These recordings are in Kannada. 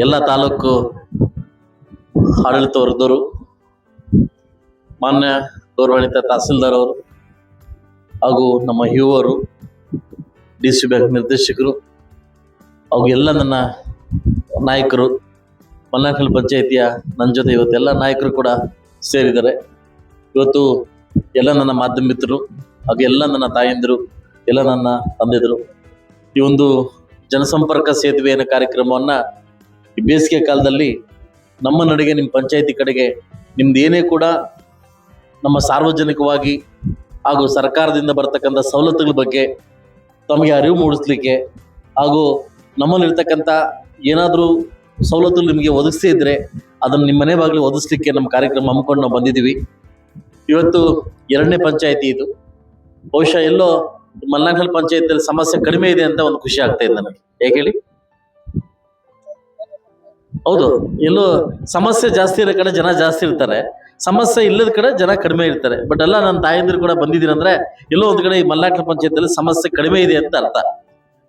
ಎಲ್ಲ ತಾಲೂಕು ಆಡಳಿತ ವರ್ಗದವರು, ಮಾನ್ಯ ಗೌರವಾನ್ವಿತ ತಹಸೀಲ್ದಾರ್ ಅವರು ಹಾಗೂ ನಮ್ಮ ಯುವರು, DC ಬ್ಯಾಂಕ್ ನಿರ್ದೇಶಕರು ಹಾಗೂ ಎಲ್ಲ ನನ್ನ ನಾಯಕರು, ಮಲ್ನಾಕಲ್ ಪಂಚಾಯಿತಿಯ ನನ್ನ ಜೊತೆ ಇವತ್ತೆಲ್ಲ ನಾಯಕರು ಕೂಡ ಸೇರಿದ್ದಾರೆ. ಇವತ್ತು ಎಲ್ಲ ನನ್ನ ಮಾಧ್ಯಮ ಮಿತ್ರರು ಹಾಗೂ ಎಲ್ಲ ನನ್ನ ತಾಯಂದಿರು, ಎಲ್ಲ ನನ್ನ ತಂದೆದರು ಈ ಒಂದು ಜನಸಂಪರ್ಕ ಸೇತುವೆಯ ಕಾರ್ಯಕ್ರಮವನ್ನು ಈ ಬೇಸಿಗೆ ಕಾಲದಲ್ಲಿ ನಮ್ಮ ನಡೆಗೆ, ನಿಮ್ಮ ಪಂಚಾಯಿತಿ ಕಡೆಗೆ ನಿಮ್ದು ಏನೇ ಕೂಡ ನಮ್ಮ ಸಾರ್ವಜನಿಕವಾಗಿ ಹಾಗೂ ಸರ್ಕಾರದಿಂದ ಬರ್ತಕ್ಕಂಥ ಸವಲತ್ತುಗಳ ಬಗ್ಗೆ ತಮಗೆ ಅರಿವು ಮೂಡಿಸ್ಲಿಕ್ಕೆ ಹಾಗೂ ನಮ್ಮಲ್ಲಿರ್ತಕ್ಕಂಥ ಏನಾದರೂ ಸವಲತ್ತು ನಿಮಗೆ ಒದಗಿಸೇ ಇದ್ದರೆ ಅದನ್ನು ನಿಮ್ಮ ಮನೆ ಬಾಗಿಲು ಒದಗಿಸ್ಲಿಕ್ಕೆ ನಮ್ಮ ಕಾರ್ಯಕ್ರಮ ಹಮ್ಮಿಕೊಂಡು ನಾವು ಬಂದಿದ್ದೀವಿ. ಇವತ್ತು 2ನೇ ಪಂಚಾಯಿತಿ ಇದು. ಬಹುಶಃ ಎಲ್ಲೋ ಮಲ್ನಾಕಲ್ ಪಂಚಾಯತಿಯಲ್ಲಿ ಸಮಸ್ಯೆ ಕಡಿಮೆ ಇದೆ ಅಂತ ಒಂದು ಖುಷಿ ಆಗ್ತಾ ಇದೆ ನನಗೆ. ಹೇಗೆ ಹೇಳಿ? ಹೌದು, ಎಲ್ಲೋ ಸಮಸ್ಯೆ ಜಾಸ್ತಿ ಇರೋ ಕಡೆ ಜನ ಜಾಸ್ತಿ ಇರ್ತಾರೆ, ಸಮಸ್ಯೆ ಇಲ್ಲದ ಕಡೆ ಜನ ಕಡಿಮೆ ಇರ್ತಾರೆ. ಬಟ್ ಎಲ್ಲ ನನ್ನ ತಾಯಂದಿರು ಕೂಡ ಬಂದಿದ್ದೀರಿ ಅಂದ್ರೆ ಎಲ್ಲೋ ಒಂದು ಕಡೆ ಈ ಮಲ್ನಾಕಲ್ ಪಂಚಾಯತಿಯಲ್ಲಿ ಸಮಸ್ಯೆ ಕಡಿಮೆ ಇದೆ ಅಂತ ಅರ್ಥ.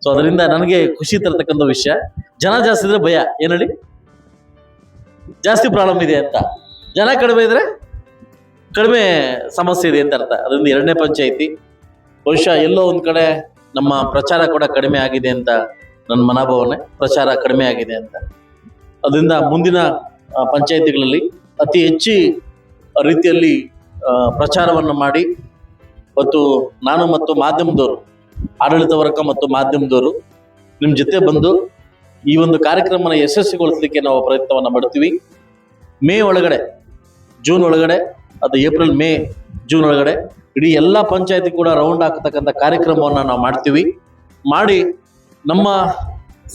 ಸೊ ಅದರಿಂದ ನನಗೆ ಖುಷಿ ತರತಕ್ಕಂಥ ವಿಷಯ. ಜನ ಜಾಸ್ತಿ ಇದ್ರೆ ಭಯ, ಏನ್ ಹೇಳಿ? ಜಾಸ್ತಿ ಪ್ರಾಬ್ಲಮ್ ಇದೆ ಅಂತ. ಜನ ಕಡಿಮೆ ಇದ್ರೆ ಕಡಿಮೆ ಸಮಸ್ಯೆ ಇದೆ ಅಂತ ಅರ್ಥ. ಅದರಿಂದ 2ನೇ ಪಂಚಾಯಿತಿ ಬಹುಶಃ ಎಲ್ಲೋ ಒಂದ್ ಕಡೆ ನಮ್ಮ ಪ್ರಚಾರ ಕೂಡ ಕಡಿಮೆ ಆಗಿದೆ ಅಂತ ನನ್ನ ಮನೋಭಾವನೆ. ಪ್ರಚಾರ ಕಡಿಮೆ ಆಗಿದೆ ಅಂತ. ಅದರಿಂದ ಮುಂದಿನ ಪಂಚಾಯಿತಿಗಳಲ್ಲಿ ಅತಿ ಹೆಚ್ಚು ರೀತಿಯಲ್ಲಿ ಪ್ರಚಾರವನ್ನು ಮಾಡಿ, ಮತ್ತು ನಾನು ಮತ್ತು ಮಾಧ್ಯಮದವರು, ಆಡಳಿತ ವರ್ಗ ಮತ್ತು ಮಾಧ್ಯಮದವರು ನಿಮ್ಮ ಜೊತೆ ಬಂದು ಈ ಒಂದು ಕಾರ್ಯಕ್ರಮನ ಯಶಸ್ವಿಗೊಳಿಸಲಿಕ್ಕೆ ನಾವು ಪ್ರಯತ್ನವನ್ನು ಮಾಡ್ತೀವಿ. ಮೇ ಒಳಗಡೆ, ಜೂನ್ ಒಳಗಡೆ, ಅದು ಏಪ್ರಿಲ್, ಮೇ, ಜೂನ್ ಒಳಗಡೆ ಇಡೀ ಎಲ್ಲ ಪಂಚಾಯತಿ ಕೂಡ ರೌಂಡ್ ಹಾಕತಕ್ಕಂಥ ಕಾರ್ಯಕ್ರಮವನ್ನು ನಾವು ಮಾಡ್ತೀವಿ. ಮಾಡಿ ನಮ್ಮ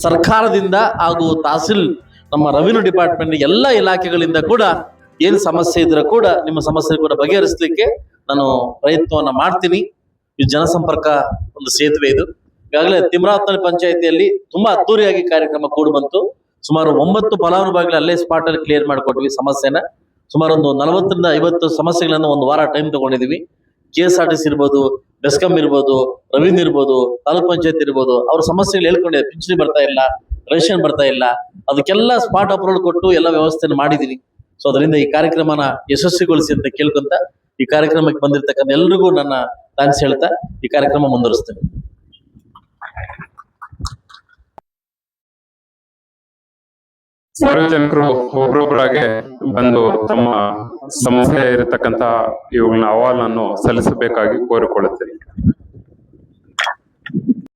ಸರ್ಕಾರದಿಂದ ಹಾಗೂ ತಹಸೀಲ್, ನಮ್ಮ ರೆವಿನ್ಯೂ ಡಿಪಾರ್ಟ್ಮೆಂಟ್, ಎಲ್ಲ ಇಲಾಖೆಗಳಿಂದ ಕೂಡ ಏನು ಸಮಸ್ಯೆ ಇದ್ರೆ ಕೂಡ ನಿಮ್ಮ ಸಮಸ್ಯೆ ಕೂಡ ಬಗೆಹರಿಸಲಿಕ್ಕೆ ನಾನು ಪ್ರಯತ್ನವನ್ನು ಮಾಡ್ತೀನಿ. ಈ ಜನಸಂಪರ್ಕ ಒಂದು ಸೇತುವೆ ಇದು. ಈಗಾಗಲೇ ತಿಮ್ರಾವತ್ನಹಳ್ಳಿ ಪಂಚಾಯಿತಿಯಲ್ಲಿ ತುಂಬಾ ಅದ್ದೂರಿಯಾಗಿ ಕಾರ್ಯಕ್ರಮ ಕೂಡಿ ಬಂತು. ಸುಮಾರು 9 ಫಲಾನುಭವಿಗಳು ಅಲ್ಲೇ ಸ್ಪಾಟ್ ಅಲ್ಲಿ ಕ್ಲಿಯರ್ ಮಾಡಿಕೊಟ್ವಿ ಸಮಸ್ಯೆನ. ಸುಮಾರು ಒಂದು 40 ರಿಂದ 50 ಸಮಸ್ಯೆಗಳನ್ನು ಒಂದು ವಾರ ಟೈಮ್ ತಗೊಂಡಿದೀವಿ. KSRTC ಇರ್ಬೋದು, ಬೆಸ್ಕಾಂ ಇರ್ಬೋದು, ರೆವಿನ್ಯೂ ಇರ್ಬೋದು, ತಾಲೂಕ್ ಪಂಚಾಯತ್ ಇರ್ಬೋದು, ಅವ್ರ ಸಮಸ್ಯೆಗಳು ಹೇಳ್ಕೊಂಡಿದೆ. ಪಿಂಚಣಿ ಬರ್ತಾ ಇಲ್ಲ, ರೇಷನ್ ಬರ್ತಾ ಇಲ್ಲ, ಅದಕ್ಕೆಲ್ಲ ಸ್ಪಾಟ್ ಅಪ್ರೂವಲ್ ಕೊಟ್ಟು ಎಲ್ಲ ವ್ಯವಸ್ಥೆಯನ್ನು ಮಾಡಿದೀನಿ. ಸೊ ಅದರಿಂದ ಈ ಕಾರ್ಯಕ್ರಮನ ಯಶಸ್ವಿಗೊಳಿಸಿ ಅಂತ ಕೇಳ್ಕೊಂತ ಈ ಕಾರ್ಯಕ್ರಮಕ್ಕೆ ಬಂದಿರತಕ್ಕಂಥ ಎಲ್ರಿಗೂ ನನ್ನ ಥ್ಯಾಂಕ್ಸ್ ಹೇಳ್ತಾ ಈ ಕಾರ್ಯಕ್ರಮ ಮುಂದುವರಿಸ್ತೇನೆ. ಸಾರ್ವಜನಿಕರು ಒಬ್ಬರೊಬ್ಬರಾಗೆ ಬಂದು ತಮ್ಮ ಸಮಸ್ಯೆ ಇರತಕ್ಕಂತ ಇವುಗಳ ಅಹವಾಲನ್ನು ಸಲ್ಲಿಸಬೇಕಾಗಿ ಕೋರಿಕೊಳ್ಳುತ್ತೇನೆ.